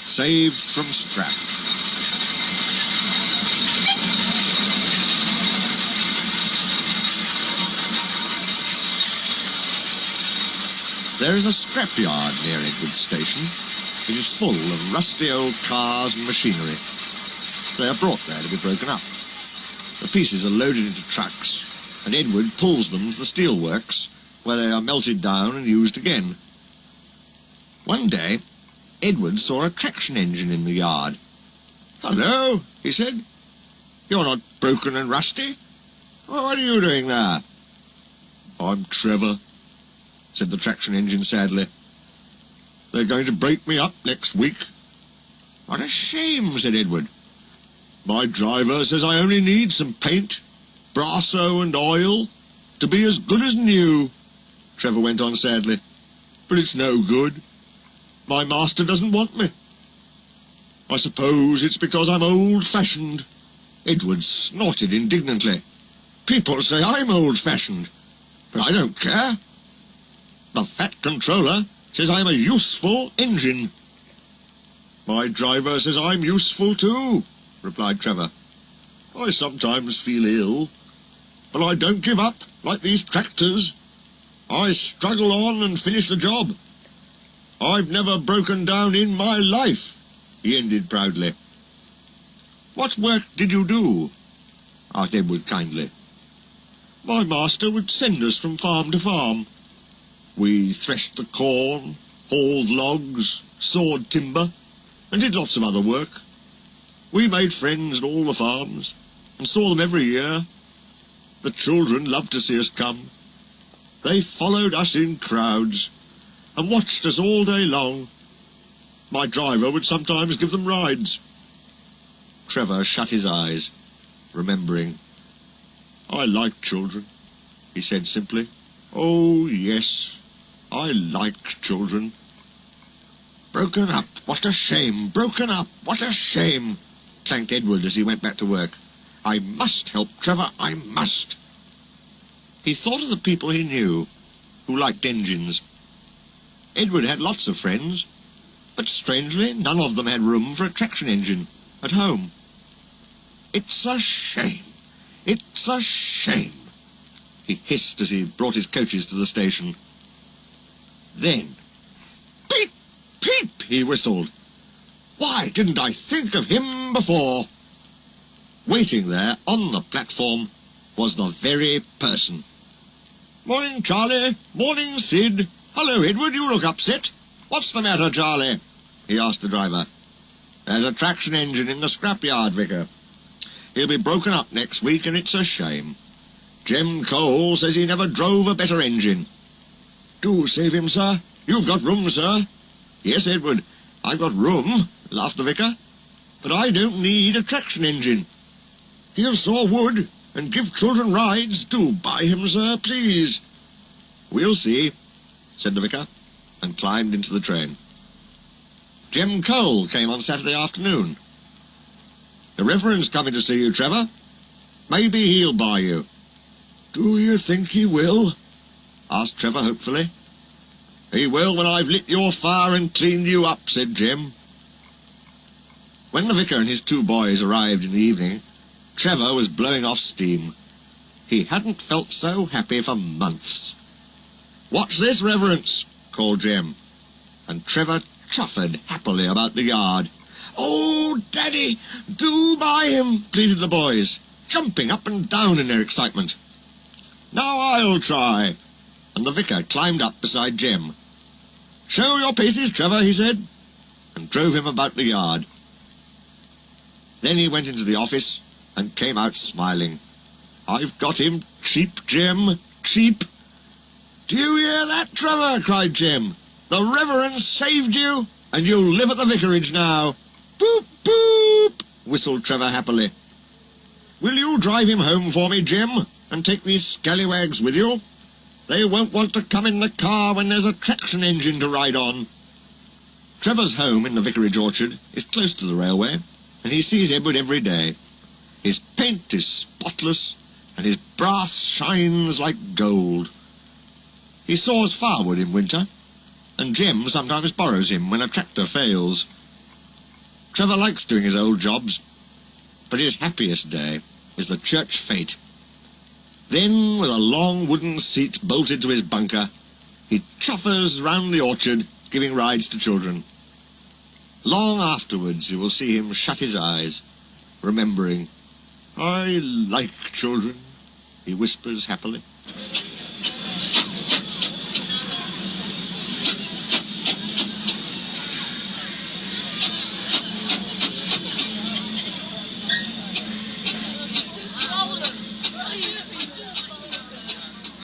saved from scrap. There is a scrapyard near Edward's station. It is full of rusty old cars and machinery. They are brought there to be broken up. The pieces are loaded into trucks, and Edward pulls them to the steelworks, where they are melted down and used again. One day, Edward saw a traction engine in the yard. "Hello," he said. "You're not broken and rusty. What are you doing there?" "I'm Trevor," said the traction engine sadly. "They're going to break me up next week." "What a shame," said Edward. "My driver says I only need some paint, brasso and oil to be as good as new," Trevor went on sadly. "But it's no good. My master doesn't want me. I suppose it's because I'm old-fashioned." Edward snorted indignantly. "People say I'm old-fashioned, but I don't care. The Fat Controller says I'm a useful engine." "My driver says I'm useful too," replied Trevor. "I sometimes feel ill, but I don't give up like these tractors. I struggle on and finish the job. I've never broken down in my life," he ended proudly. "What work did you do?" asked Edward kindly. "My master would send us from farm to farm. We threshed the corn, hauled logs, sawed timber, and did lots of other work. We made friends at all the farms, and saw them every year. The children loved to see us come. They followed us in crowds, and watched us all day long. My driver would sometimes give them rides." Trevor shut his eyes, remembering. "I like children," he said simply. "Oh, yes, I like children." "Broken up, what a shame! Broken up, what a shame!" clanked Edward as he went back to work. "I must help Trevor, I must." He thought of the people he knew who liked engines. Edward had lots of friends, but strangely none of them had room for a traction engine at home. "It's a shame, it's a shame," he hissed as he brought his coaches to the station. Then, "Peep, peep," he whistled. "Why didn't I think of him before?" Waiting there on the platform was the very person. "Morning, Charlie. Morning, Sid. Hello, Edward, you look upset. What's the matter, Charlie?" he asked the driver. "There's a traction engine in the scrapyard, Vicar. He'll be broken up next week, and it's a shame. Jem Cole says he never drove a better engine." "Do save him, sir. You've got room, sir." "Yes, Edward, I've got room," laughed the vicar. "But I don't need a traction engine. He'll saw wood and give children rides. Do buy him, sir, please." "We'll see," said the vicar, and climbed into the train. Jem Cole came on Saturday afternoon. "The Reverend's coming to see you, Trevor. Maybe he'll buy you." "Do you think he will?" asked Trevor hopefully. "He will when I've lit your fire and cleaned you up," said Jem. When the vicar and his two boys arrived in the evening, Trevor was blowing off steam. He hadn't felt so happy for months. "Watch this, Reverence," called Jem, and Trevor chuffered happily about the yard. "Oh, Daddy, do buy him," pleaded the boys, jumping up and down in their excitement. "Now I'll try," and the vicar climbed up beside Jem. "Show your paces, Trevor," he said, and drove him about the yard. Then he went into the office and came out smiling. "I've got him cheap, Jem, cheap." "Do you hear that, Trevor?" cried Jem. "The Reverend saved you, and you'll live at the vicarage now." "Boop, boop," whistled Trevor happily. "Will you drive him home for me, Jem, and take these scallywags with you? They won't want to come in the car when there's a traction engine to ride on." Trevor's home in the vicarage orchard is close to the railway, and he sees Edward every day. His paint is spotless, and his brass shines like gold. He saws firewood in winter, and Jem sometimes borrows him when a tractor fails. Trevor likes doing his old jobs, but his happiest day is the church fete. Then, with a long wooden seat bolted to his bunker, he choffers round the orchard, giving rides to children. Long afterwards you will see him shut his eyes, remembering, "I like children," he whispers happily.